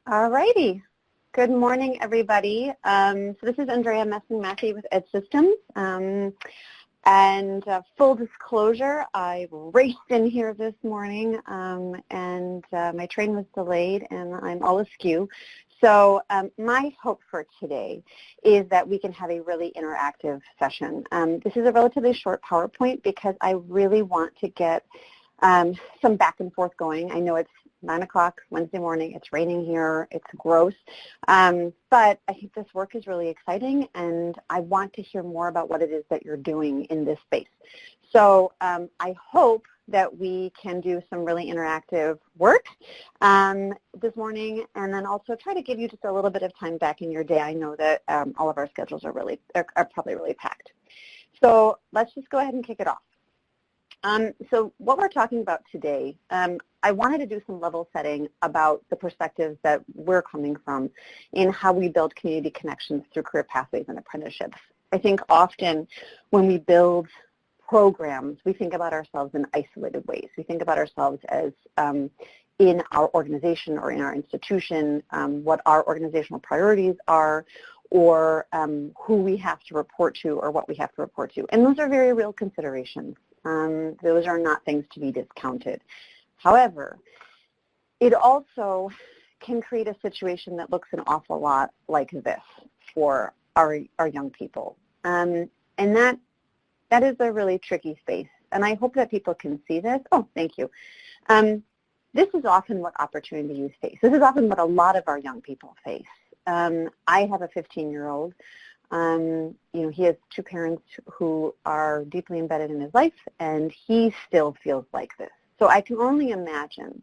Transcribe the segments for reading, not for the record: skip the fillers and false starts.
All righty. Good morning, everybody. So this is Andrea Messing-Mackey with Ed Systems. Full disclosure, I raced in here this morning and my train was delayed and I'm all askew. So my hope for today is that we can have a really interactive session. This is a relatively short PowerPoint because I really want to get some back and forth going. I know it's 9 o'clock Wednesday morning. It's raining here. It's gross. But I think this work is really exciting, and I want to hear more about what it is that you're doing in this space. So I hope that we can do some really interactive work this morning, and then also try to give you just a little bit of time back in your day. I know that all of our schedules are probably really packed. So let's just go ahead and kick it off. So what we're talking about today, I wanted to do some level setting about the perspectives that we're coming from in how we build community connections through career pathways and apprenticeships. I think often when we build programs, we think about ourselves in isolated ways. We think about ourselves as in our organization or in our institution, what our organizational priorities are, or who we have to report to or what we have to report to. And those are very real considerations. Those are not things to be discounted. However, it also can create a situation that looks an awful lot like this for our young people. And that is a really tricky space. And I hope that people can see this. Oh, thank you. This is often what opportunity youth face. This is often what a lot of our young people face. I have a 15-year-old. He has two parents who are deeply embedded in his life, and he still feels like this. So I can only imagine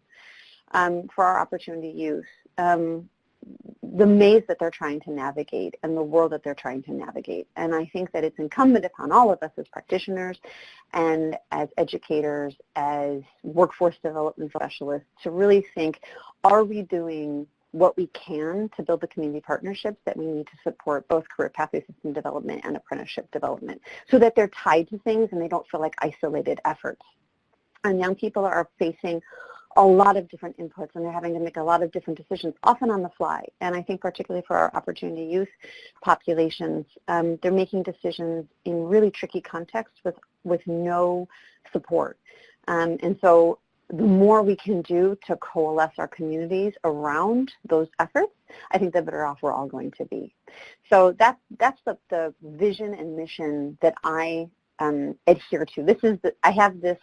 for our opportunity youth, the maze that they're trying to navigate and the world that they're trying to navigate. And I think that it's incumbent upon all of us as practitioners and as educators, as workforce development specialists, to really think, are we doing what we can to build the community partnerships that we need to support both career pathway system development and apprenticeship development so that they're tied to things and they don't feel like isolated efforts. And young people are facing a lot of different inputs and they're having to make a lot of different decisions, often on the fly. And I think particularly for our opportunity youth populations, they're making decisions in really tricky contexts with no support. And so the more we can do to coalesce our communities around those efforts, I think the better off we're all going to be. So that's the vision and mission that I adhere to. I have this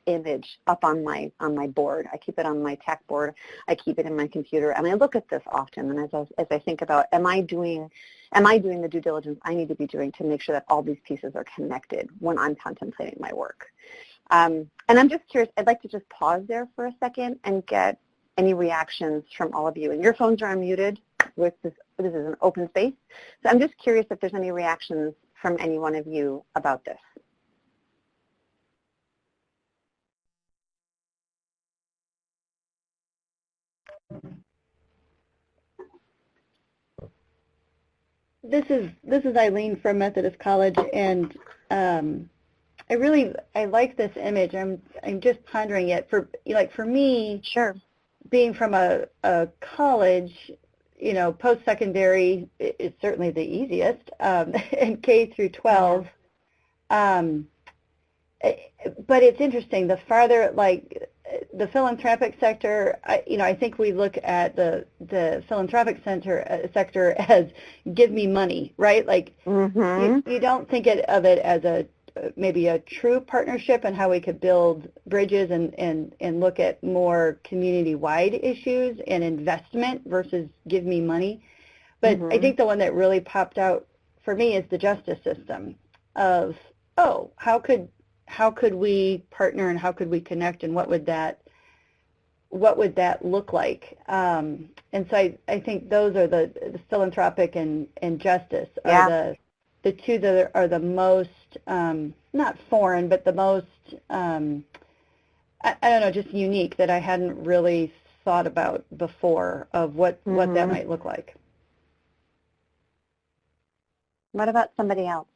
image up on my board. I keep it on my tech board. I keep it in my computer, and I look at this often. And as I think about, am I doing the due diligence I need to be doing to make sure that all these pieces are connected when I'm contemplating my work? And I'm just curious, I'd like to just pause there for a second and get any reactions from all of you. And your phones are unmuted. This is an open space. So I'm just curious if there's any reactions from any one of you about this. This is Eileen from Methodist College, and I like this image. I'm just pondering it. For me, sure, being from a college, post-secondary is certainly the easiest, and K through 12. But it's interesting. The farther, the philanthropic sector, I think we look at the philanthropic sector as give me money, right? You don't think of it as maybe a true partnership and how we could build bridges and look at more community-wide issues and investment versus give me money. But I think the one that really popped out for me is the justice system of, how could we partner and how could we connect and what would that look like? And so I think those are the philanthropic and justice are the two that are the most, not foreign, but the most, I don't know, just unique that I hadn't really thought about before of what that might look like. What about somebody else?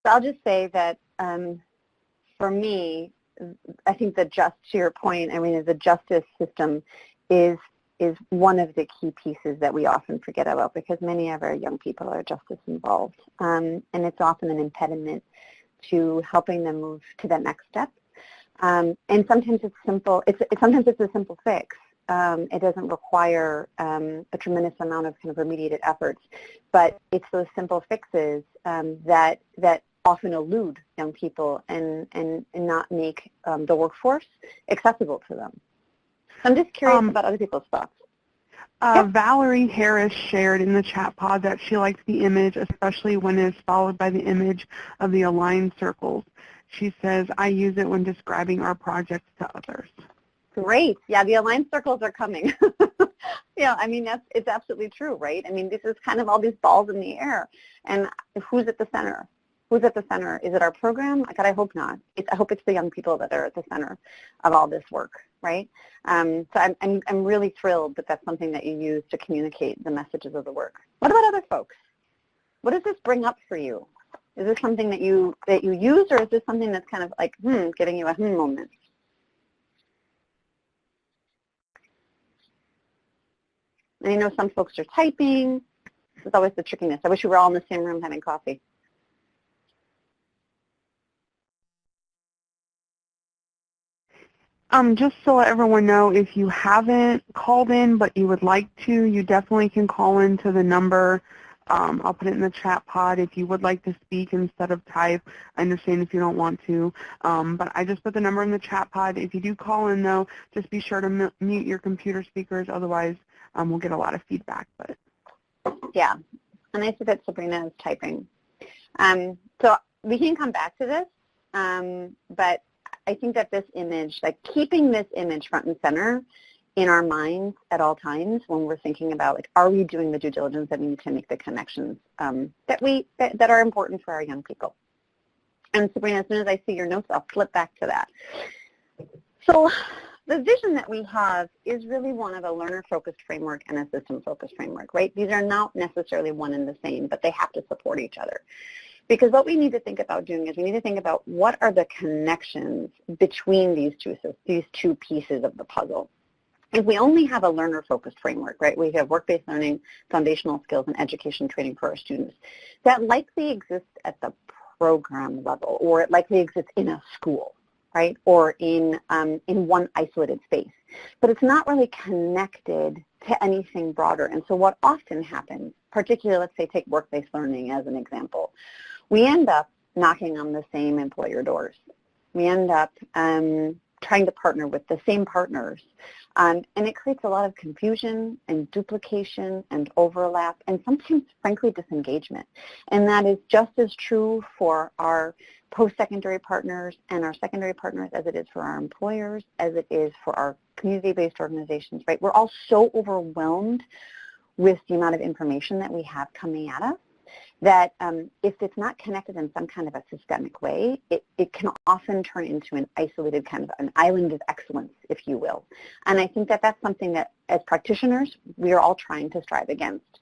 So I'll just say that for me, I think that just to your point, I mean, the justice system is one of the key pieces that we often forget about because many of our young people are justice involved, and it's often an impediment to helping them move to that next step. And sometimes it's simple. Sometimes it's a simple fix. It doesn't require a tremendous amount of kind of remediated efforts, but it's those simple fixes that often elude young people and not make the workforce accessible to them. So I'm just curious about other people's thoughts. Valerie Harris shared in the chat pod that she likes the image, especially when it's followed by the image of the aligned circles. She says, I use it when describing our projects to others. Great. Yeah, the aligned circles are coming. Yeah, I mean, it's absolutely true, right? I mean, this is kind of all these balls in the air. And who's at the center? Who's at the center? Is it our program? God, I hope not. I hope it's the young people that are at the center of all this work, right? So I'm really thrilled that that's something that you use to communicate the messages of the work. What about other folks? What does this bring up for you? Is this something that you use, or is this something that's kind of like, giving you a moment? And I know some folks are typing. It's always the trickiness. I wish we were all in the same room having coffee. Just to let everyone know, if you haven't called in but you would like to, you definitely can call in to the number. I'll put it in the chat pod if you would like to speak instead of type. I understand if you don't want to, but I just put the number in the chat pod. If you do call in, though, just be sure to mute your computer speakers. Otherwise, we'll get a lot of feedback. But yeah, and I see that Sabrina is typing. So we can come back to this, but I think that this image, like keeping this image front and center in our minds at all times when we're thinking about, like, are we doing the due diligence that we need to make the connections that are important for our young people. And Sabrina, as soon as I see your notes, I'll flip back to that. So the vision that we have is really one of a learner-focused framework and a system-focused framework, right? These are not necessarily one and the same, but they have to support each other. Because what we need to think about doing is we need to think about what are the connections between these two pieces of the puzzle. If we only have a learner-focused framework, right, we have work-based learning, foundational skills, and education training for our students, that likely exists at the program level, or it likely exists in a school, right, or in one isolated space. But it's not really connected to anything broader. And so what often happens, particularly, let's say, take work-based learning as an example, we end up knocking on the same employer doors. We end up trying to partner with the same partners. And it creates a lot of confusion and duplication and overlap and sometimes, frankly, disengagement. And that is just as true for our post-secondary partners and our secondary partners as it is for our employers, as it is for our community-based organizations, right? We're all so overwhelmed with the amount of information that we have coming at us that if it's not connected in some kind of a systemic way, it can often turn into an isolated kind of an island of excellence, if you will. And I think that that's something that, as practitioners, we are all trying to strive against.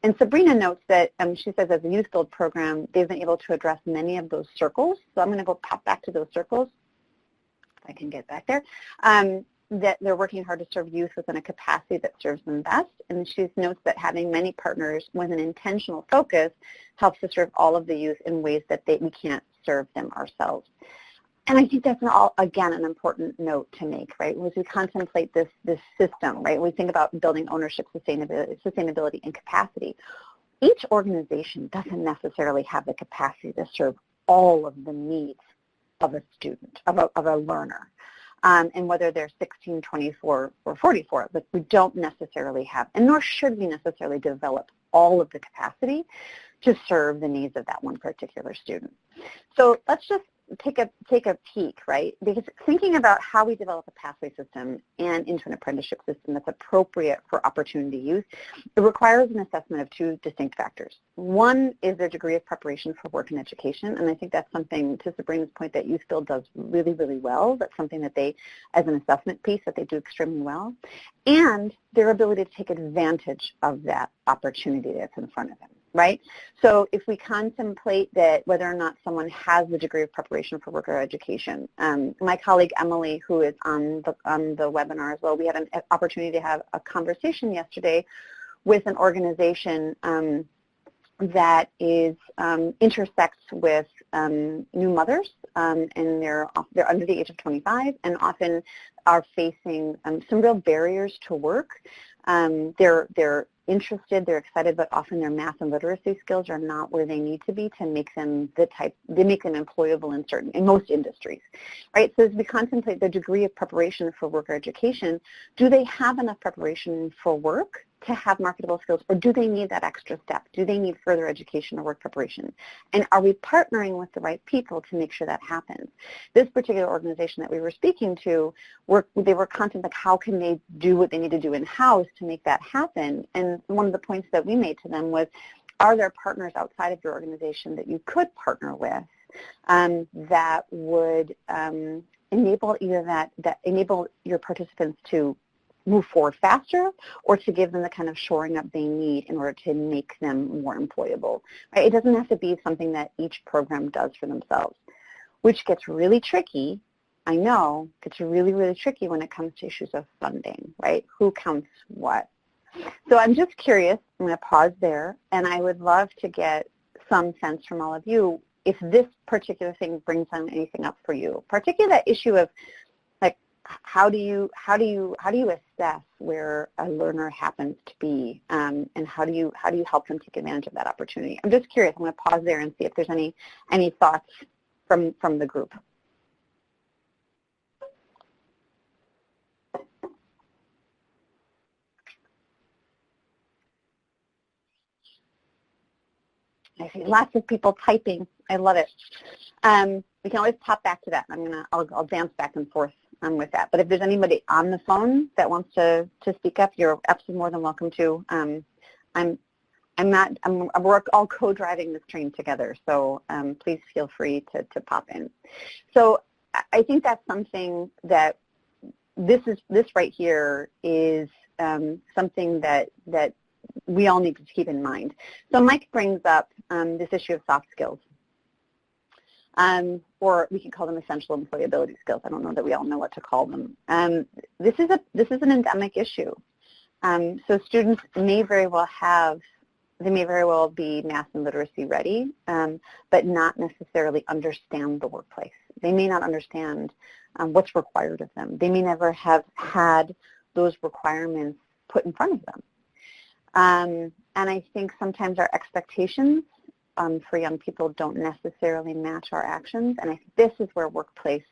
And Sabrina notes that, she says, as a youth build program, they've been able to address many of those circles. So I'm going to go pop back to those circles, if I can get back there. That they're working hard to serve youth within a capacity that serves them best. And she notes that having many partners with an intentional focus helps to serve all of the youth in ways that we can't serve them ourselves. And I think that's, again, an important note to make, right? As we contemplate this system, right? We think about building ownership, sustainability, and capacity. Each organization doesn't necessarily have the capacity to serve all of the needs of a student, of a learner. And whether they're 16, 24, or 44, but we don't necessarily have, and nor should we necessarily develop all of the capacity to serve the needs of that one particular student. So let's just take a peek, right? Because thinking about how we develop a pathway system and into an apprenticeship system that's appropriate for opportunity youth, it requires an assessment of two distinct factors. One is their degree of preparation for work and education, and I think that's something, to Sabrina's point, that Youth Build does really, really well. That's something that they, as an assessment piece, that they do extremely well. And their ability to take advantage of that opportunity that's in front of them. right? So if we contemplate that whether or not someone has the degree of preparation for work or education, my colleague Emily, who is on the webinar as well, we had an opportunity to have a conversation yesterday with an organization that is intersects with new mothers, and they're under the age of 25 and often are facing some real barriers to work. They're interested, they're excited, but often their math and literacy skills are not where they need to be to make them they make them employable in most industries, right? So as we contemplate the degree of preparation for work or education, do they have enough preparation for work to have marketable skills, or do they need that extra step? Do they need further education or work preparation? And are we partnering with the right people to make sure that happens? This particular organization that we were speaking to, they were contemplating how can they do what they need to do in-house to make that happen. And one of the points that we made to them was, are there partners outside of your organization that you could partner with that would enable either enable your participants to move forward faster, or to give them the kind of shoring up they need in order to make them more employable. Right? It doesn't have to be something that each program does for themselves, which gets really tricky. I know gets really, really tricky when it comes to issues of funding, right? Who counts what? So I'm just curious, I'm going to pause there, and I would love to get some sense from all of you if this particular thing brings on anything up for you, particularly that issue of how do you assess where a learner happens to be, and how do you help them take advantage of that opportunity? I'm just curious. I'm going to pause there and see if there's any thoughts from the group. I see lots of people typing. I love it. We can always pop back to that. I'll dance back and forth with that. But if there's anybody on the phone that wants to speak up, you're absolutely more than welcome to. We're all co-driving this train together, so please feel free to pop in. So I think that's something that this right here is something that we all need to keep in mind. So Mike brings up this issue of soft skills. Or we can call them essential employability skills. I don't know that we all know what to call them. This is an endemic issue. So students may very well be math and literacy ready, but not necessarily understand the workplace. They may not understand what's required of them. They may never have had those requirements put in front of them. And I think sometimes our expectations for young people don't necessarily match our actions, and I think this is where workplace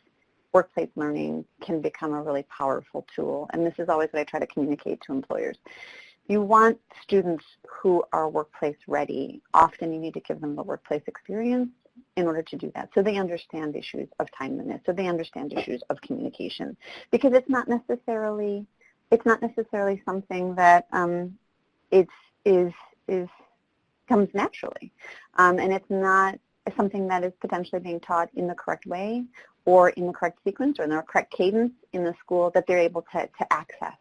learning can become a really powerful tool, and this is always what I try to communicate to employers. If you want students who are workplace ready, often you need to give them the workplace experience in order to do that, so they understand issues of timeliness, so they understand issues of communication, because it's not necessarily something that comes naturally, and it's not something that is potentially being taught in the correct way or in the correct sequence or in the correct cadence in the school that they're able to access.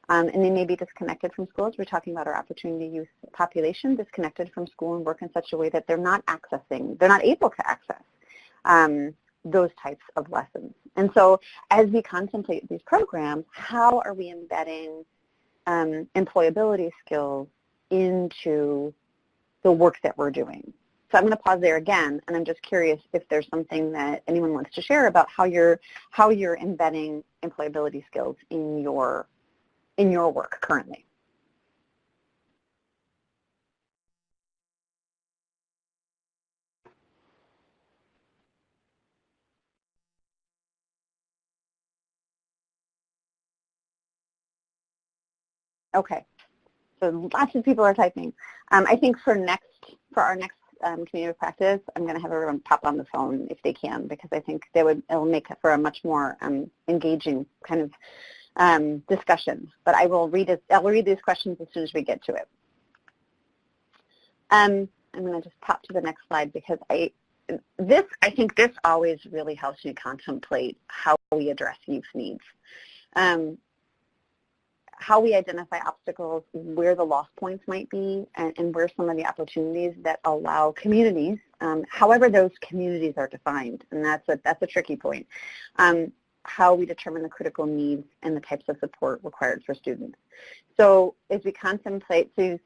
And they may be disconnected from schools. We're talking about our opportunity youth population, disconnected from school and work in such a way that they're not able to access those types of lessons. And so as we contemplate these programs, how are we embedding employability skills into the work that we're doing? So I'm going to pause there again, and I'm just curious if there's something that anyone wants to share about how you're embedding employability skills in your work currently. Okay, so lots of people are typing. I think for our next community of practice, I'm going to have everyone pop on the phone if they can, because I think it'll make for a much more engaging kind of discussion. But I'll read these questions as soon as we get to it. I'm going to just pop to the next slide, because I think this always really helps me contemplate how we address youth needs. how we identify obstacles, where the lost points might be, and where some of the opportunities that allow communities, however those communities are defined, and that's a tricky point, how we determine the critical needs and the types of support required for students. So as we contemplate this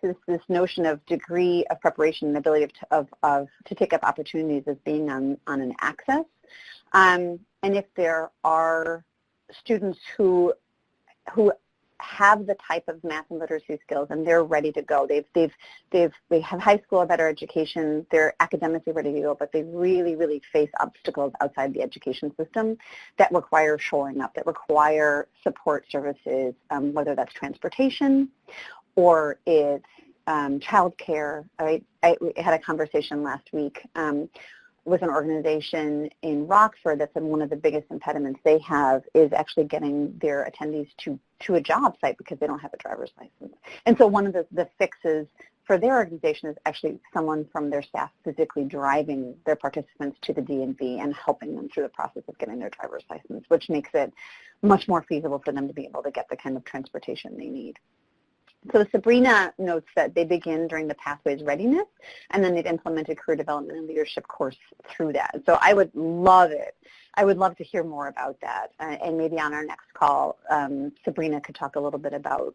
notion of degree of preparation and ability to take up opportunities as being on an axis, and if there are students who have the type of math and literacy skills and they're ready to go. They have high school or better education. They're academically ready to go, but they really, really face obstacles outside the education system that require shoring up, that require support services, whether that's transportation or it's childcare. I had a conversation last week with an organization in Rockford that said one of the biggest impediments they have is actually getting their attendees to a job site because they don't have a driver's license. And so one of the fixes for their organization is actually someone from their staff physically driving their participants to the DMV and helping them through the process of getting their driver's license, which makes it much more feasible for them to be able to get the kind of transportation they need. So Sabrina notes that they begin during the Pathways Readiness, and then they've implemented career development and leadership course through that. So I would love it. I would love to hear more about that. And maybe on our next call, Sabrina could talk a little bit about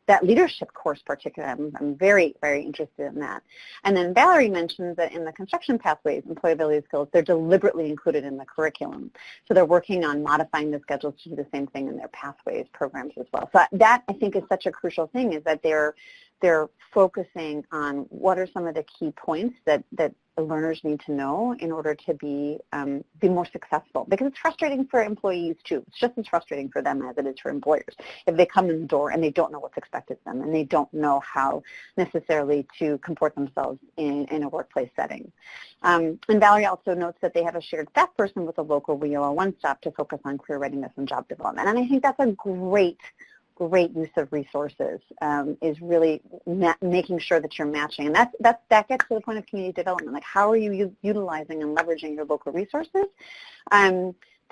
that leadership course particularly. I'm very, very interested in that. And then Valerie mentioned that in the construction pathways, employability skills, they're deliberately included in the curriculum. So they're working on modifying the schedules to do the same thing in their pathways programs as well. So that, I think, is such a crucial thing, is that they're focusing on what are some of the key points that the learners need to know in order to be more successful. Because it's frustrating for employees too. It's just as frustrating for them as it is for employers. If they come in the door and they don't know what's expected of them and they don't know how necessarily to comport themselves in a workplace setting. And Valerie also notes that they have a shared staff person with a local WIO one-stop to focus on career readiness and job development. And I think that's a great use of resources, is really making sure that you're matching. And that gets to the point of community development. Like, how are you utilizing and leveraging your local resources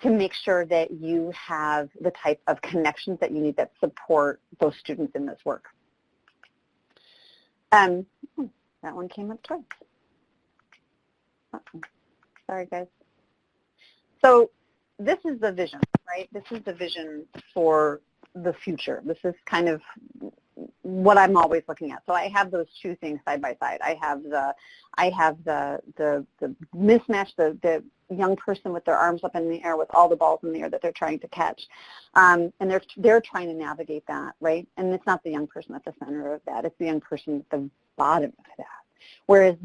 to make sure that you have the type of connections that you need that support those students in this work. That one came up twice. Sorry, guys. So this is the vision, right? This is the vision for the future. This is kind of what I'm always looking at. So I have those two things side by side. I have the mismatch, the young person with their arms up in the air with all the balls in the air that they're trying to catch, and they're trying to navigate that, right? And it's not the young person at the center of that. It's the young person at the bottom of that. Whereas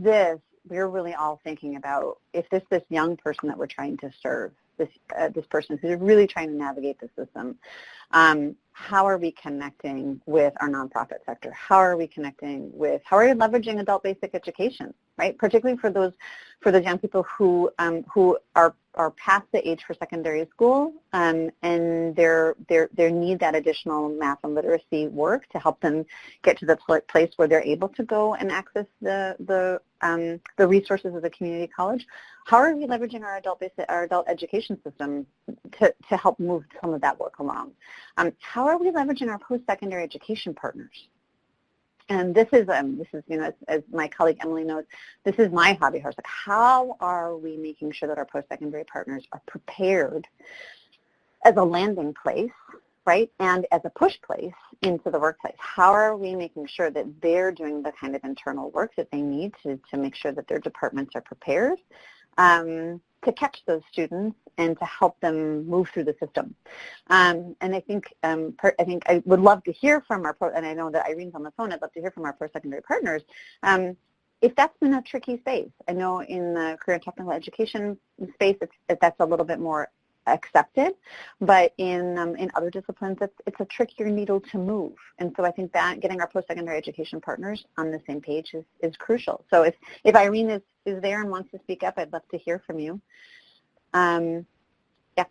we're really all thinking about, if this young person that we're trying to serve, this person who's really trying to navigate the system, how are we connecting with our nonprofit sector? How are we leveraging adult basic education, right? Particularly for those young people who are past the age for secondary school, and they need that additional math and literacy work to help them get to the place where they're able to go and access the resources of the community college. How are we leveraging our adult education system to help move some of that work along? How are we leveraging our post-secondary education partners? And this is as my colleague Emily knows, this is my hobby horse. Like, how are we making sure that our post-secondary partners are prepared as a landing place, right, and as a push place into the workplace? How are we making sure that they're doing the kind of internal work that they need to make sure that their departments are prepared to catch those students and to help them move through the system? And I think I would love to hear from and I know that Irene's on the phone, I'd love to hear from our post-secondary partners if that's been a tricky space. I know in the career and technical education space, that's a little bit more accepted, but in other disciplines, it's a trickier needle to move. And so I think that getting our post-secondary education partners on the same page is crucial. So if Irene is there and wants to speak up, I'd love to hear from you. Yeah,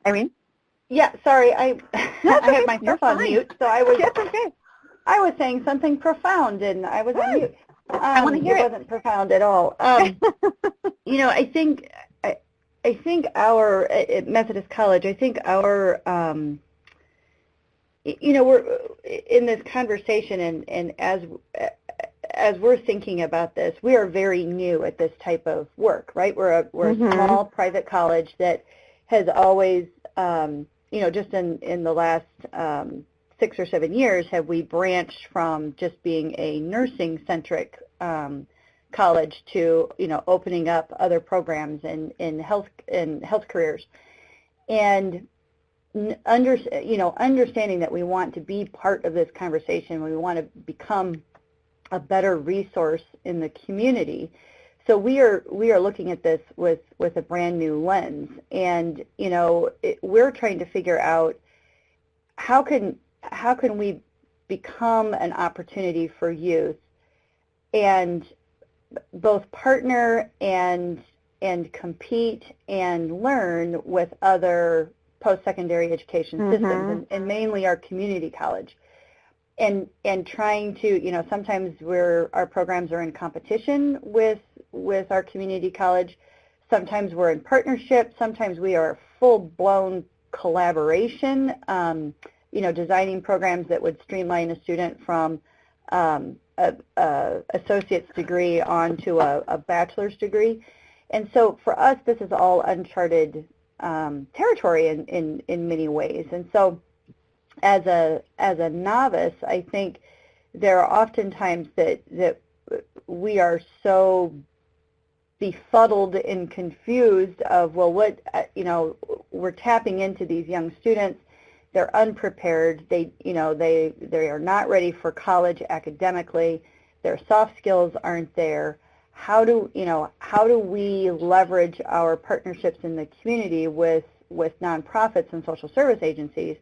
Irene? Yeah, sorry, I have myself on mute, so I was saying something profound and I was on mute. I want to hear it. It wasn't profound at all. I think our at Methodist College, I think our you know, we're in this conversation, and as we're thinking about this, we are very new at this type of work, right? We're a small private college that has always, you know, just in the last 6 or 7 years have we branched from just being a nursing-centric college to, you know, opening up other programs in health careers. And understanding that we want to be part of this conversation, we want to become a better resource in the community. So we are looking at this with a brand new lens, and you know, we're trying to figure out how can we become an opportunity for youth and both partner and compete and learn with other post-secondary education systems, and mainly our community college, and trying to, you know, sometimes our programs are in competition with our community college, sometimes we're in partnership, sometimes we are full-blown collaboration, you know, designing programs that would streamline a student from a associate's degree onto a bachelor's degree. And so for us, this is all uncharted territory in many ways. And so as a novice, I think there are often times that we are so befuddled and confused of, well, what, you know, we're tapping into these young students. They're unprepared. They are not ready for college academically. Their soft skills aren't there. How do we leverage our partnerships in the community with nonprofits and social service agencies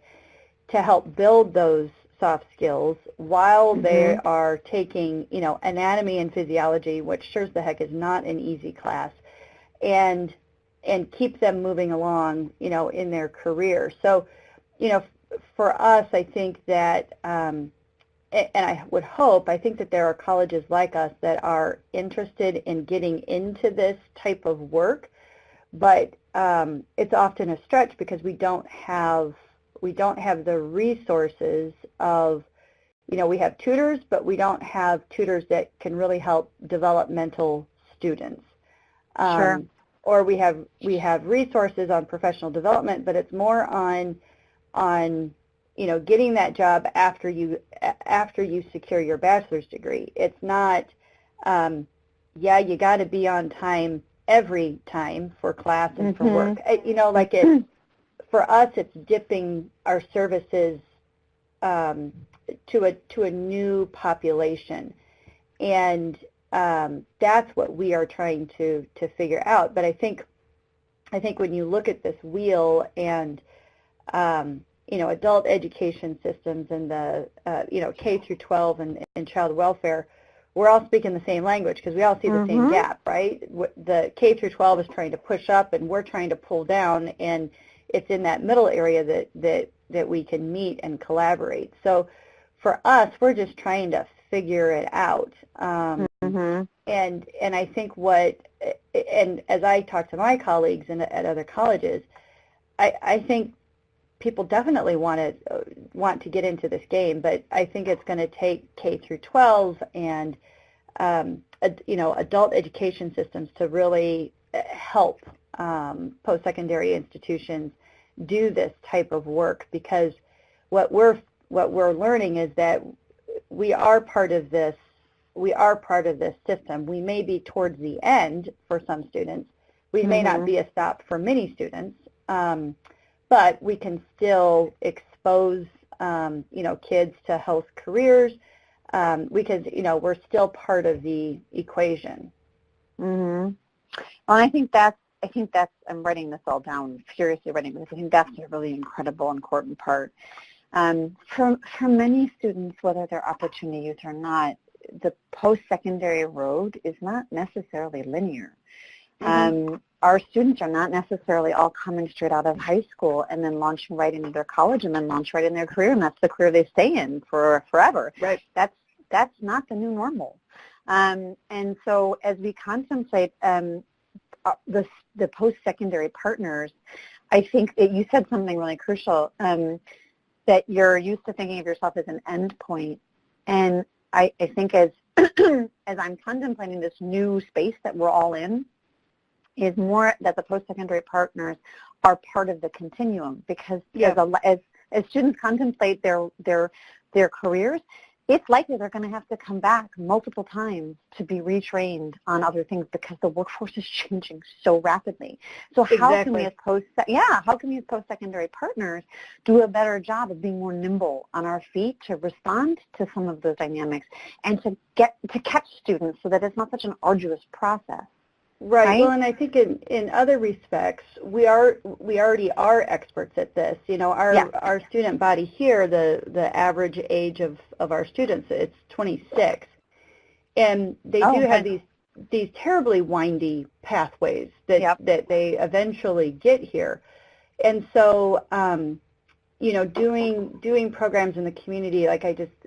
to help build those soft skills while they are taking, you know, anatomy and physiology, which sure as the heck is not an easy class, and keep them moving along, you know, in their career. So, you know, for us, I think that, and I think that there are colleges like us that are interested in getting into this type of work, but it's often a stretch because we don't have the resources of, you know, we have tutors, but we don't have tutors that can really help developmental students. Sure. Or we have resources on professional development, but it's more on you know, getting that job after you secure your bachelor's degree. It's not, you got to be on time every time for class and for work. You know, like for us, it's dipping our services to a new population, and that's what we are trying to figure out. But I think when you look at this wheel and you know, adult education systems and the you know, K through 12 and child welfare, we're all speaking the same language because we all see the same gap, right? The K through 12 is trying to push up, and we're trying to pull down, and it's in that middle area that we can meet and collaborate. So for us, we're just trying to figure it out. And I think and as I talk to my colleagues at other colleges, I think people definitely want to get into this game, but I think it's going to take K through 12 and you know, adult education systems to really help post-secondary institutions do this type of work, because what we're learning is that we are part of this system. We may be towards the end for some students. We may not be a stop for many students. But we can still expose, you know, kids to health careers. We're still part of the equation. Well, I think that's, I'm writing this all down, seriously writing this. I think that's a really incredible, important part. For many students, whether they're opportunity youth or not, the post-secondary road is not necessarily linear. Our students are not necessarily all coming straight out of high school and then launching right into their college and then launch right in their career, and that's the career they stay in for forever. Right. That's not the new normal. And so as we contemplate the post-secondary partners, I think that you said something really crucial. that you're used to thinking of yourself as an end point. And I think as as I'm contemplating this new space that we're all in, is more that the post-secondary partners are part of the continuum, because as students contemplate their careers, it's likely they're going to have to come back multiple times to be retrained on other things, because the workforce is changing so rapidly. So how can we as post-secondary partners do a better job of being more nimble on our feet to respond to some of those dynamics and to catch students so that it's not such an arduous process? Right. Well, and I think in other respects, we already are experts at this. You know, our student body here, the average age of our students, it's 26, and they do have these terribly windy pathways that they eventually get here, and so you know, doing programs in the community, like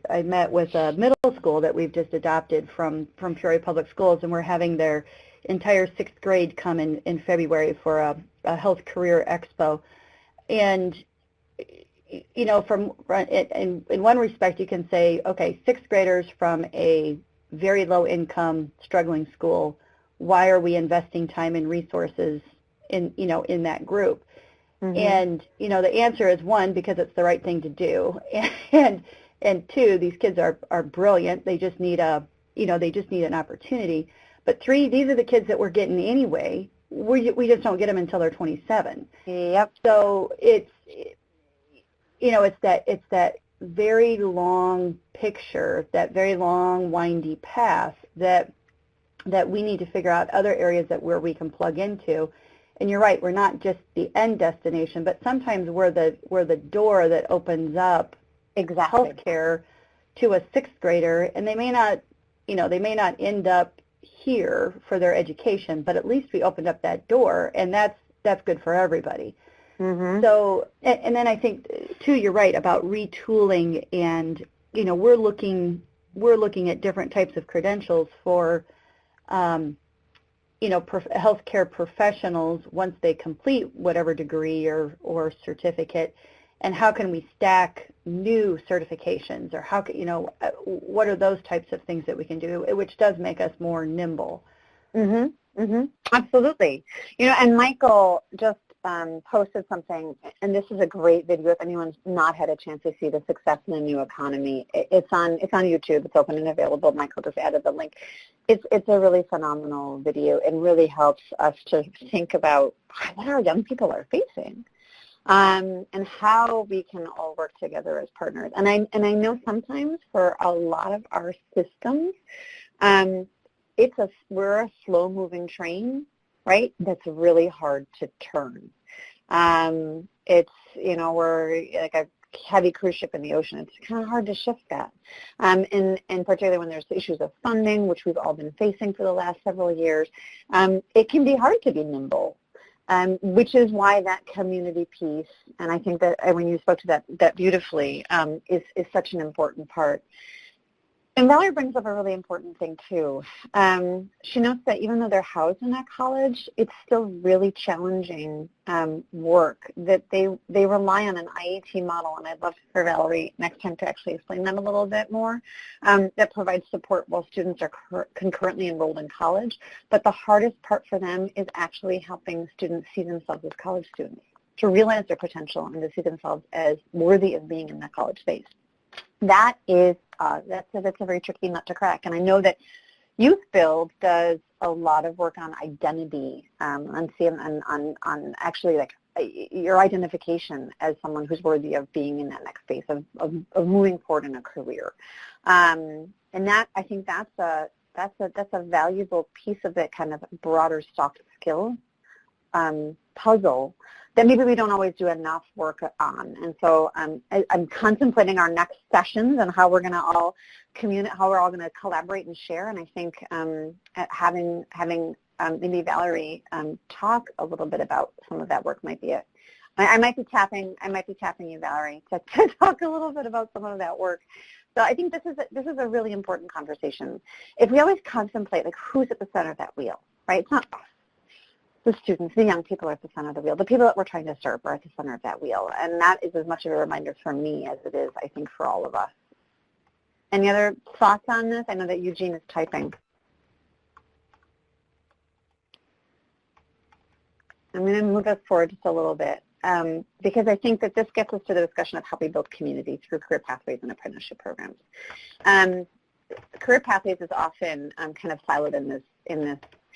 I met with a middle school that we've just adopted from Peoria Public Schools, and we're having their entire 6th grade come in February for a health career expo. And, you know, in one respect you can say, okay, 6th graders from a very low income, struggling school, why are we investing time and resources in that group? Mm-hmm. And, you know, the answer is, one, because it's the right thing to do, and two, these kids are brilliant. They just need an opportunity. But 3, these are the kids that we're getting anyway. We just don't get them until they're 27. Yep. So it's that very long picture, that very long windy path that we need to figure out other areas where we can plug into. And you're right, we're not just the end destination, but sometimes we're the door that opens up healthcare to a 6th grader, and they may not end up here for their education, but at least we opened up that door, and that's good for everybody. Mm-hmm. So, and then I think too, you're right about retooling, and you know, we're looking at different types of credentials for healthcare professionals once they complete whatever degree or certificate, and how can we stack new certifications, or how can, what are those types of things that we can do, which does make us more nimble. Mm-hmm. Mm-hmm. Absolutely. You know, and Michael just posted something, and this is a great video if anyone's not had a chance to see the Success in the New Economy. It's on YouTube. It's open and available. Michael just added the link. It's a really phenomenal video, and really helps us to think about what our young people are facing. And how we can all work together as partners. And I know sometimes for a lot of our systems, we're a slow-moving train, right? That's really hard to turn. We're like a heavy cruise ship in the ocean. It's kind of hard to shift that. And particularly when there's issues of funding, which we've all been facing for the last several years, it can be hard to be nimble. Which is why that community piece, and I think that when you spoke to that beautifully, is such an important part. And Valerie brings up a really important thing too. She notes that even though they're housed in that college, it's still really challenging work, that they rely on an IET model, and I'd love for Valerie next time to actually explain that a little bit more, that provides support while students are concurrently enrolled in college. But the hardest part for them is actually helping students see themselves as college students, to realize their potential and to see themselves as worthy of being in that college space. That is that's a very tricky nut to crack, and I know that Youth Build does a lot of work on identity, on actually like your identification as someone who's worthy of being in that next phase of moving forward in a career, and that I think that's a valuable piece of the kind of broader soft skill puzzle that maybe we don't always do enough work on. And so I'm contemplating our next sessions and how we're going to all how we're all going to collaborate and share. And I think having maybe Valerie talk a little bit about some of that work might be it. I might be tapping you, Valerie, to talk a little bit about some of that work. So I think this is a really important conversation. If we always contemplate like who's at the center of that wheel, right? It's not us. the students, the young people are at the center of the wheel. The people that we're trying to serve are at the center of that wheel. And that is as much of a reminder for me as it is, I think, for all of us. Any other thoughts on this? I know that Eugene is typing. I'm going to move us forward just a little bit because I think that this gets us to the discussion of how we build community through career pathways and apprenticeship programs. Career pathways is often kind of siloed in this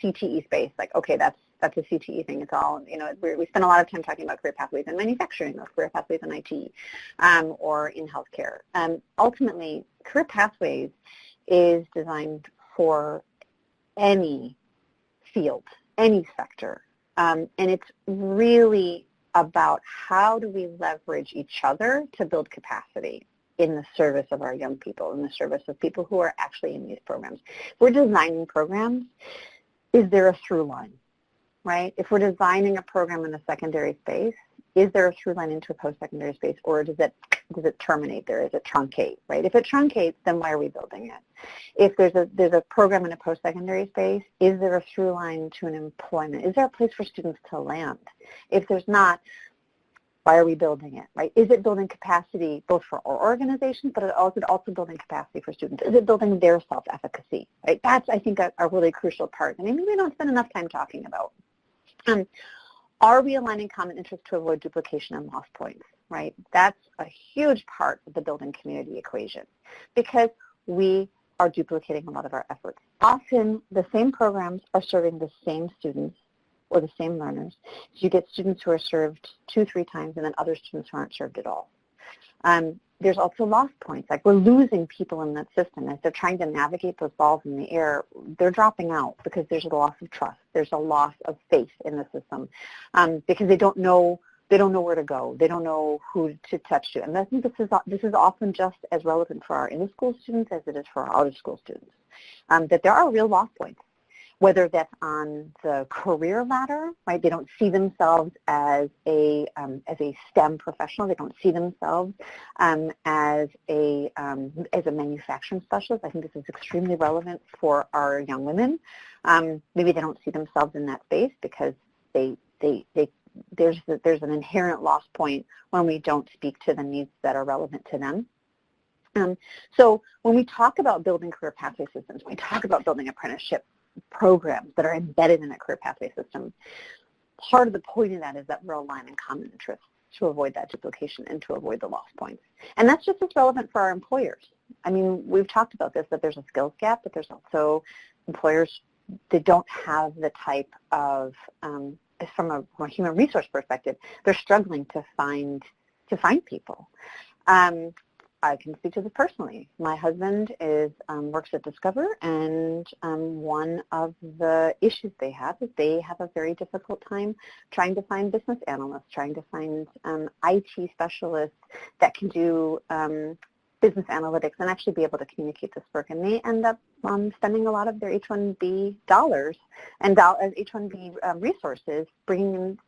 CTE space. Like, okay, that's a CTE thing. It's all, you know, we spend a lot of time talking about career pathways in manufacturing or career pathways in IT or in healthcare. Ultimately, career pathways is designed for any field, any sector. And it's really about how do we leverage each other to build capacity in the service of our young people, in the service of people who are actually in these programs. If we're designing programs, is there a through line, right? If we're designing a program in a secondary space, is there a through line into a post-secondary space, or does it terminate there? Does it truncate, right? If it truncates, then why are we building it? If there's a program in a post-secondary space, is there a through line to an employment? Is there a place for students to land? If there's not, why are we building it, right? Is it building capacity both for our organization, but is it also building capacity for students? Is it building their self-efficacy, right? That's, I think, a really crucial part, and maybe we don't spend enough time talking about. Are we aligning common interests to avoid duplication and lost points, right? That's a huge part of the building community equation because we are duplicating a lot of our efforts. Often the same programs are serving the same students or the same learners. So you get students who are served 2-3 times and then other students who aren't served at all. There's also lost points, like we're losing people in that system. As they're trying to navigate those balls in the air, they're dropping out because there's a loss of trust. There's a loss of faith in the system because they don't know where to go. They don't know who to touch to. And I think this is often just as relevant for our in-school students as it is for our out-of-school students, that there are real lost points, whether that's on the career ladder, right? They don't see themselves as a STEM professional. They don't see themselves as a manufacturing specialist. I think this is extremely relevant for our young women. Maybe they don't see themselves in that space because there's an inherent loss point when we don't speak to the needs that are relevant to them. So when we talk about building career pathway systems, when we talk about building apprenticeship programs that are embedded in a career pathway system, part of the point of that is that we're aligning common interests to avoid that duplication and to avoid the lost points. And that's just as relevant for our employers. I mean, we've talked about this, that there's a skills gap, but there's also employers that don't have the type of, from a human resource perspective, they're struggling to find people. I can speak to this personally. My husband works at Discover, and one of the issues they have is they have a very difficult time trying to find business analysts, trying to find IT specialists that can do business analytics and actually be able to communicate this work. And they end up spending a lot of their H-1B dollars and H-1B resources bringing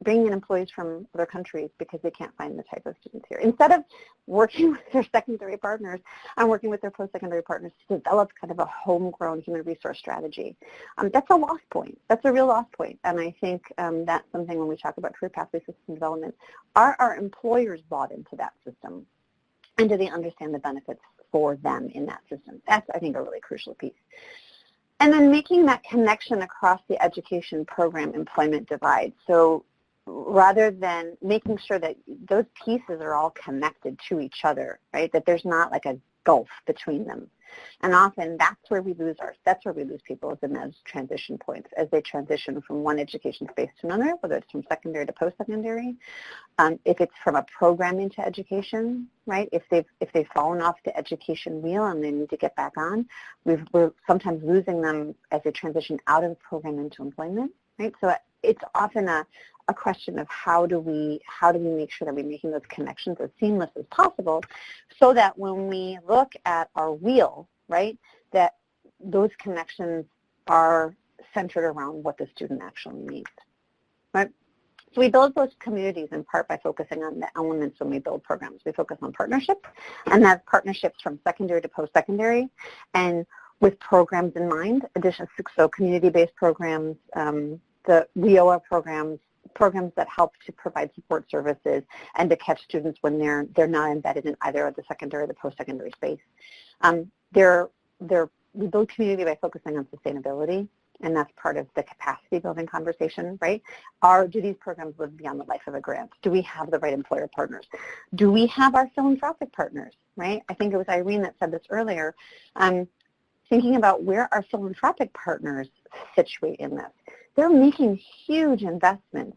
in employees from other countries because they can't find the type of students here. Instead of working with their secondary partners, I'm working with their post-secondary partners to develop kind of a homegrown human resource strategy. That's a lost point. That's a real lost point. And I think that's something when we talk about career pathway system development, are our employers bought into that system? And do they understand the benefits for them in that system? That's, I think, a really crucial piece. And then making that connection across the education program employment divide. So rather than making sure that those pieces are all connected to each other, right? That there's not like a gulf between them. And often that's where we lose people is in those transition points as they transition from one education space to another, whether it's from secondary to post-secondary. If it's from a program into education, right? If they've fallen off the education wheel and they need to get back on, we're sometimes losing them as they transition out of the program into employment, right? So it's often a question of how do we make sure that we're making those connections as seamless as possible so that when we look at our wheel, right, that those connections are centered around what the student actually needs, right? So we build those communities in part by focusing on the elements when we build programs. We focus on partnerships, and that's partnerships from secondary to post-secondary, and with programs in mind, so community-based programs the WIOA programs that help to provide support services and to catch students when they're not embedded in either the secondary or the post-secondary space. We build community by focusing on sustainability, and that's part of the capacity building conversation, right? Do these programs live beyond the life of a grant? Do we have the right employer partners? Do we have our philanthropic partners, right? I think it was Irene that said this earlier. Thinking about where our philanthropic partners situate in this. They're making huge investments.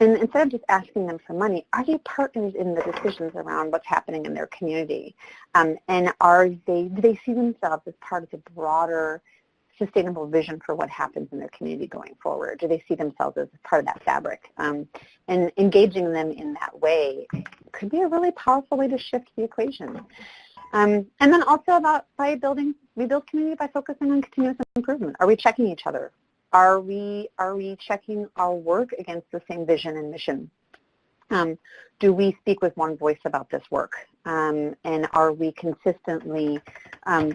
And instead of just asking them for money, are they partners in the decisions around what's happening in their community? And do they see themselves as part of the broader sustainable vision for what happens in their community going forward? Do they see themselves as part of that fabric? And engaging them in that way could be a really powerful way to shift the equation. And then also we build community by focusing on continuous improvement. Are we checking each other? Are we checking our work against the same vision and mission? Do we speak with one voice about this work? And are we consistently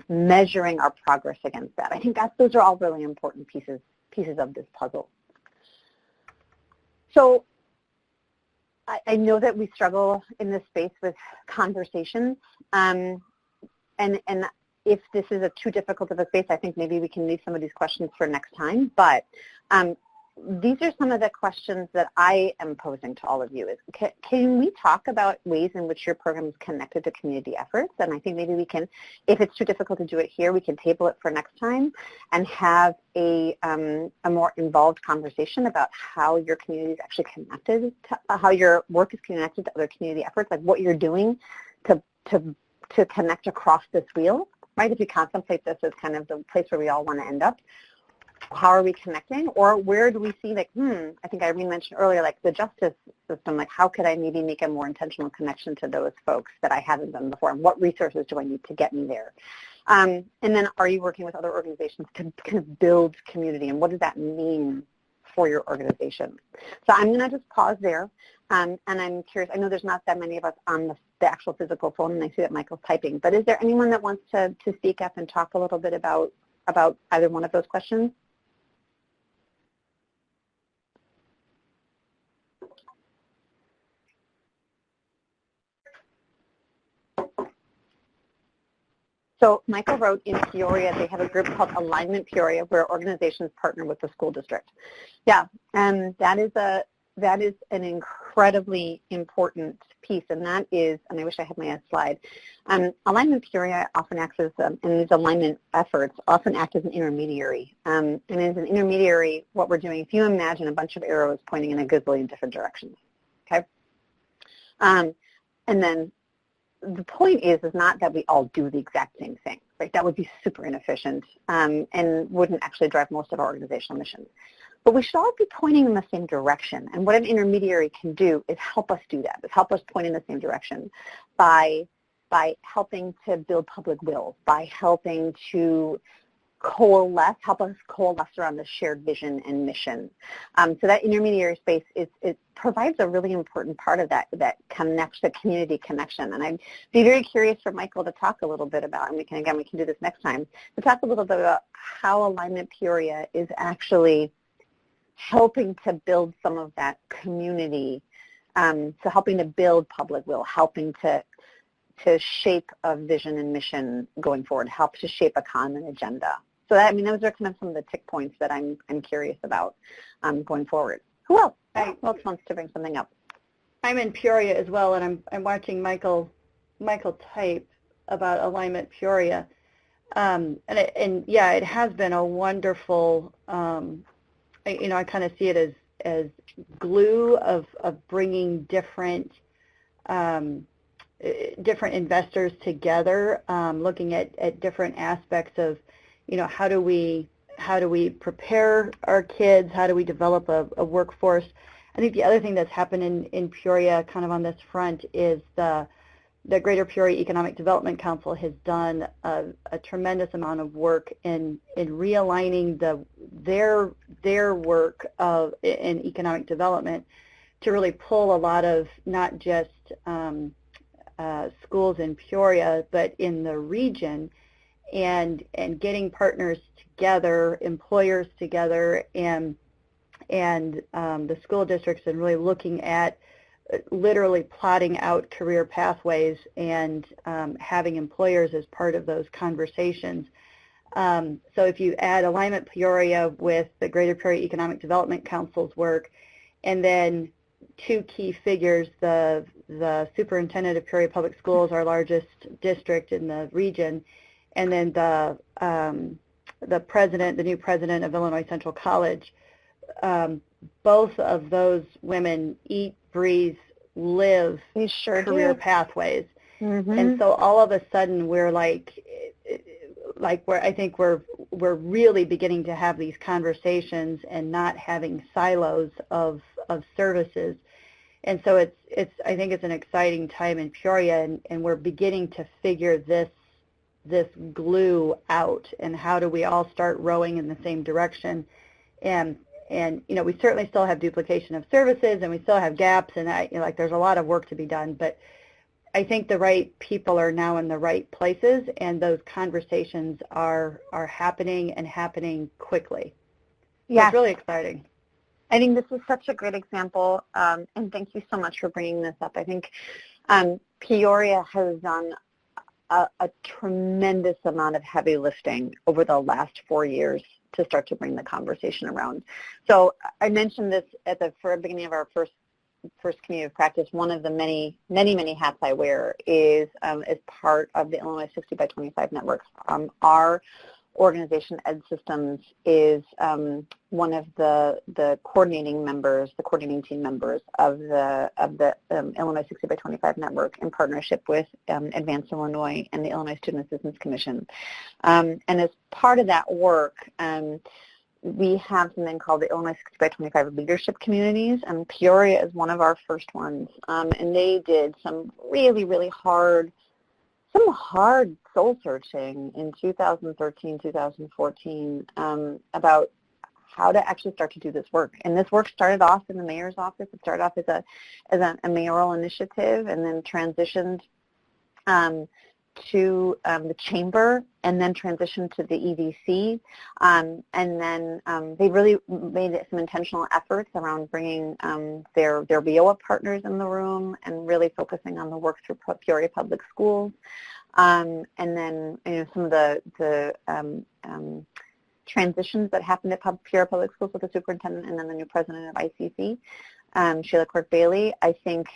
measuring our progress against that? I think those are all really important pieces of this puzzle. So I know that we struggle in this space with conversations, and if this is too difficult of a space, I think maybe we can leave some of these questions for next time. But these are some of the questions that I am posing to all of you. Can we talk about ways in which your program is connected to community efforts? And I think maybe we can, if it's too difficult to do it here, we can table it for next time and have a more involved conversation about how your community is actually connected, how your work is connected to other community efforts, like what you're doing to connect across this wheel, right? If you contemplate this as kind of the place where we all want to end up, how are we connecting? Or where do we see, like, I think Irene mentioned earlier, like the justice system, like how could I maybe make a more intentional connection to those folks that I haven't done before? And what resources do I need to get me there? And then are you working with other organizations to kind of build community? And what does that mean for your organization? So I'm going to just pause there. And I'm curious, I know there's not that many of us on the actual physical phone, and I see that Michael's typing, but is there anyone that wants to speak up and talk a little bit about either one of those questions? So Michael wrote in Peoria, they have a group called Alignment Peoria where organizations partner with the school district. Yeah, and that is an incredibly important piece, and that is, and I wish I had my slide, Alignment Peoria often acts as, and these alignment efforts often act as an intermediary. And as an intermediary, what we're doing, if you imagine a bunch of arrows pointing in a gazillion different directions, okay? And then the point is not that we all do the exact same thing, right? That would be super inefficient and wouldn't actually drive most of our organizational missions. But we should all be pointing in the same direction. And what an intermediary can do is help us do that, is help us point in the same direction by helping to build public will, by helping to help us coalesce around the shared vision and mission. So that intermediary space, it provides a really important part of that connects, the community connection. And I'd be very curious for Michael to talk a little bit about, and we can do this next time, to talk a little bit about how Alignment Peoria is actually helping to build some of that community, so helping to build public will, helping to shape a vision and mission going forward, help to shape a common agenda. So that, those are kind of some of the tick points that I'm curious about going forward. Who else? Who else wants to bring something up? I'm in Peoria as well, and I'm watching Michael type about Alignment Peoria, and yeah, it has been a wonderful. I kind of see it as glue of bringing different investors together, looking at different aspects of, how do we prepare our kids, how do we develop a workforce. I think the other thing that's happened in Peoria kind of on this front is the Greater Peoria Economic Development Council has done a tremendous amount of work in realigning their work in economic development to really pull a lot of not just schools in Peoria, but in the region, and getting partners together, employers together, and and the school districts, and really looking at literally plotting out career pathways and having employers as part of those conversations. So if you add Alignment Peoria with the Greater Peoria Economic Development Council's work, and then two key figures, the superintendent of Peoria Public Schools, our largest district in the region, and then the new president of Illinois Central College, both of those women eat, breathe, live career pathways. And so all of a sudden we're I think we're really beginning to have these conversations and not having silos of services. And so I think it's an exciting time in Peoria, and we're beginning to figure this glue out, and how do we all start rowing in the same direction. And we certainly still have duplication of services, and we still have gaps, and there's a lot of work to be done, but I think the right people are now in the right places, and those conversations are happening, and happening quickly. So it's really exciting. I think this is such a great example, and thank you so much for bringing this up. I think Peoria has done a tremendous amount of heavy lifting over the last 4 years to start to bring the conversation around. So I mentioned this at the beginning of our first community of practice. One of the many hats I wear is as part of the Illinois 60 by 25 network. Our organization, Ed Systems, is one of the coordinating team members of the Illinois 60 by 25 network, in partnership with Advance Illinois and the Illinois Student Assistance Commission. And as part of that work, we have something called the Illinois 60 by 25 leadership communities, and Peoria is one of our first ones. And they did some really hard soul searching in 2013, 2014 about how to actually start to do this work. And this work started off in the mayor's office. It started off as a mayoral initiative, and then transitioned to the chamber, and then transitioned to the EDC, and then they really made some intentional efforts around bringing their WIOA partners in the room, and really focusing on the work through Peoria Public Schools, and then some of the transitions that happened at Peoria Public Schools with the superintendent and then the new president of ICC, Sheila Clark-Bailey. I think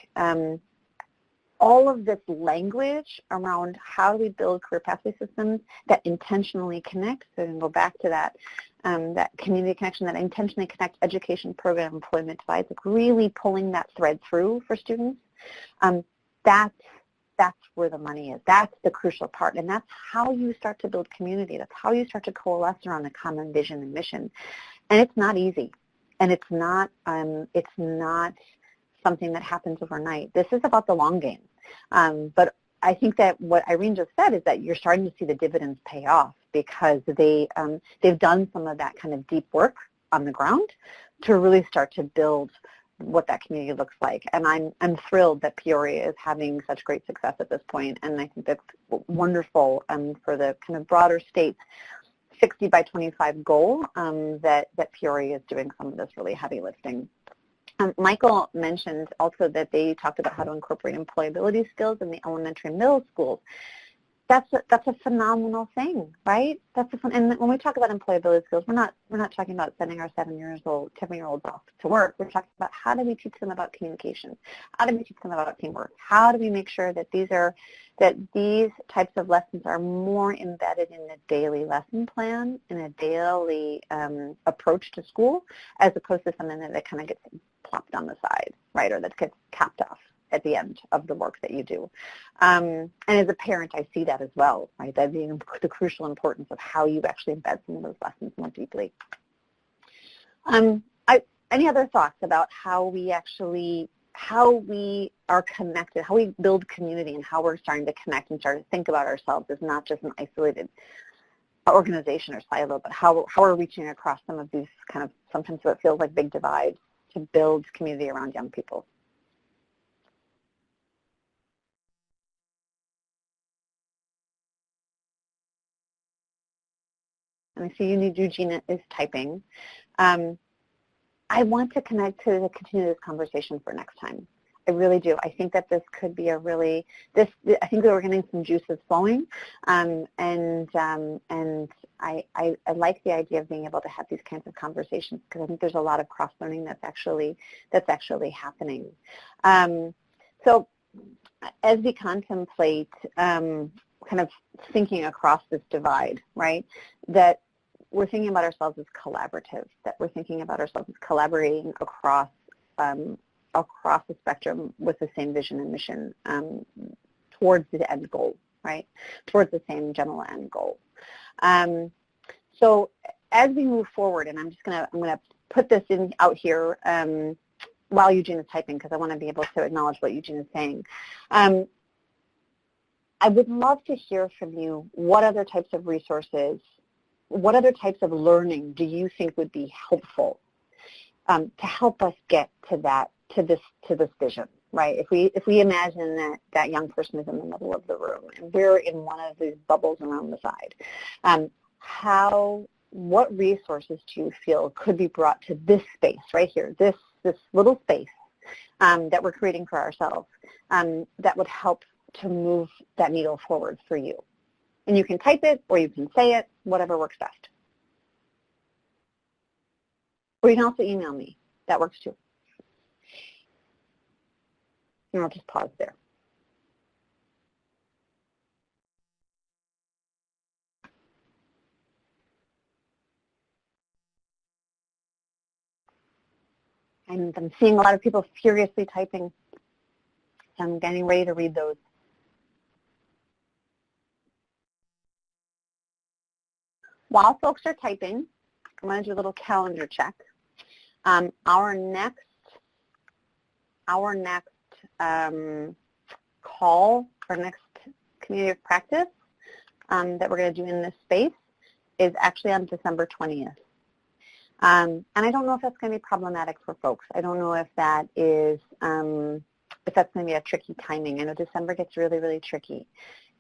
all of this language around how do we build career pathway systems that intentionally connect, so we can go back to that community connection, that intentionally connect education, program, employment divides, like really pulling that thread through for students. That's where the money is. That's the crucial part, and that's how you start to build community. That's how you start to coalesce around a common vision and mission. And it's not easy, and it's not something that happens overnight. This is about the long game. But I think that what Irene just said is that you're starting to see the dividends pay off, because they've done some of that kind of deep work on the ground to really start to build what that community looks like. And I'm thrilled that Peoria is having such great success at this point, and I think that's wonderful for the kind of broader state's 60 by 25 goal, that Peoria is doing some of this really heavy lifting. Michael mentioned also that they talked about how to incorporate employability skills in the elementary and middle schools. That's a phenomenal thing, right? And when we talk about employability skills, we're not talking about sending our 7-year-olds off to work. We're talking about how do we teach them about communication? How do we teach them about teamwork? How do we make sure that these types of lessons are more embedded in a daily lesson plan, in a daily approach to school, as opposed to something that kind of gets plopped on the side, right, or that gets capped off at the end of the work that you do. And as a parent, I see that as well, right, that being the crucial importance of how you actually embed some of those lessons more deeply. Any other thoughts about how we are connected, how we build community, and how we're starting to connect and start to think about ourselves as not just an isolated organization or silo, but how we're reaching across some of these kind of, sometimes what feels like big divides, to build community around young people? And I see Eugenia is typing. I want to connect to continue this conversation for next time. I really do. I think that this could be a really, I think that we're getting some juices flowing, and I like the idea of being able to have these kinds of conversations because I think there's a lot of cross-learning that's actually happening. So as we contemplate kind of thinking across this divide, right, that we're thinking about ourselves as collaborative, that we're thinking about ourselves as collaborating across the spectrum with the same vision and mission towards the end goal, right? Towards the same general end goal. So as we move forward, and I'm gonna put this out here while Eugene is typing because I want to be able to acknowledge what Eugene is saying. I would love to hear from you what other types of resources, what other types of learning do you think would be helpful to help us get to this vision, right? If we imagine that young person is in the middle of the room and we're in one of these bubbles around the side, what resources do you feel could be brought to this space right here, this little space that we're creating for ourselves that would help to move that needle forward for you? And you can type it or you can say it, whatever works best. Or you can also email me. That works too. And I'll just pause there. And I'm seeing a lot of people furiously typing. So I'm getting ready to read those. While folks are typing, I'm going to do a little calendar check. Our next call, our next community of practice that we're going to do in this space is actually on December 20th. And I don't know if that's going to be problematic for folks. I don't know if that is, if that's going to be a tricky timing. I know December gets really, really tricky.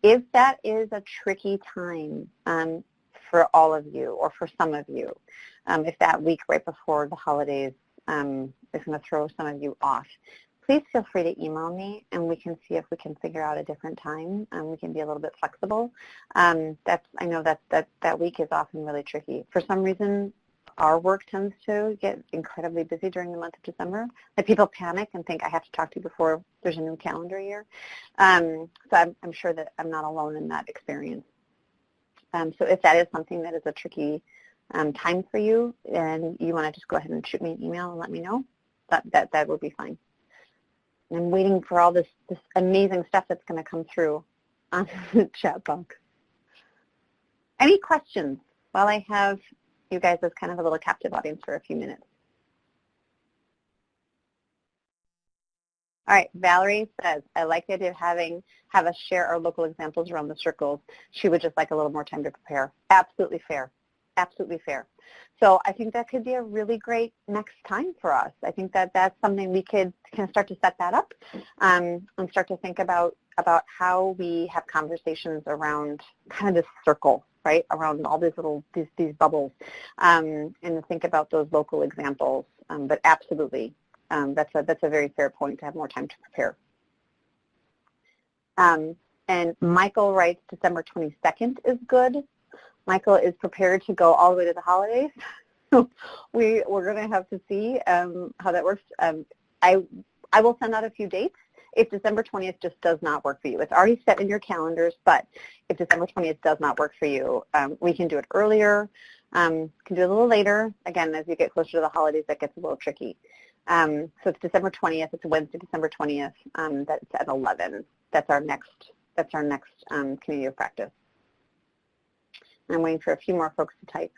If that is a tricky time for all of you or for some of you, if that week right before the holidays is going to throw some of you off, please feel free to email me and we can see if we can figure out a different time. We can be a little bit flexible. I know that week is often really tricky. For some reason, our work tends to get incredibly busy during the month of December. Like people panic and think I have to talk to you before there's a new calendar year. So I'm sure that I'm not alone in that experience. So if that is something that is a tricky time for you and you want to just go ahead and shoot me an email and let me know, that would be fine. And I'm waiting for all this amazing stuff that's going to come through on the chat box. Any questions while I have you guys as kind of a little captive audience for a few minutes? All right, Valerie says, I like the idea of have us share our local examples around the circles. She would just like a little more time to prepare. Absolutely fair. Absolutely fair. So I think that could be a really great next time for us. I think that that's something we could kind of start to set that up and start to think about how we have conversations around kind of this circle, right, around all these little, these bubbles, and to think about those local examples. But absolutely, that's a very fair point to have more time to prepare. And Michael writes December 22nd is good. Michael is prepared to go all the way to the holidays. So we're going to have to see how that works. I will send out a few dates if December 20th just does not work for you. It's already set in your calendars, but if December 20th does not work for you, we can do it earlier, can do it a little later. Again, as you get closer to the holidays, that gets a little tricky. So it's December 20th. It's Wednesday, December 20th. That's at 11. That's our next community of practice. I'm waiting for a few more folks to type.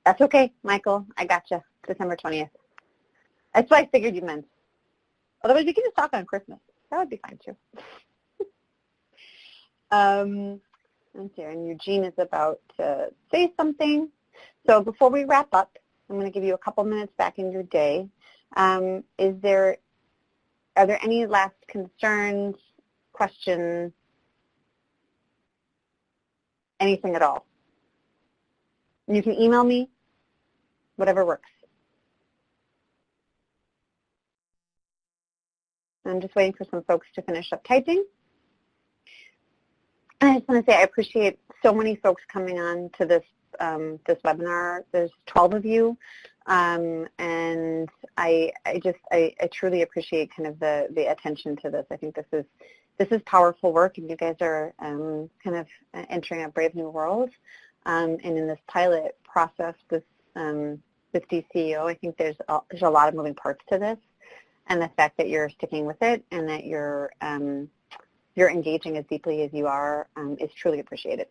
That's okay, Michael. I gotcha. December 20th. That's what I figured you meant. Otherwise, we can just talk on Christmas. That would be fine, too. And Eugene is about to say something. So before we wrap up, I'm going to give you a couple minutes back in your day. Are there any last concerns, questions, anything at all? You can email me, whatever works. I'm just waiting for some folks to finish up typing. I just want to say I appreciate so many folks coming on to this this webinar. There's 12 of you, and I truly appreciate kind of the attention to this. I think this is powerful work, and you guys are kind of entering a brave new world. And in this pilot process with DCEO, I think there's a lot of moving parts to this, and the fact that you're sticking with it and that you're engaging as deeply as you are is truly appreciated.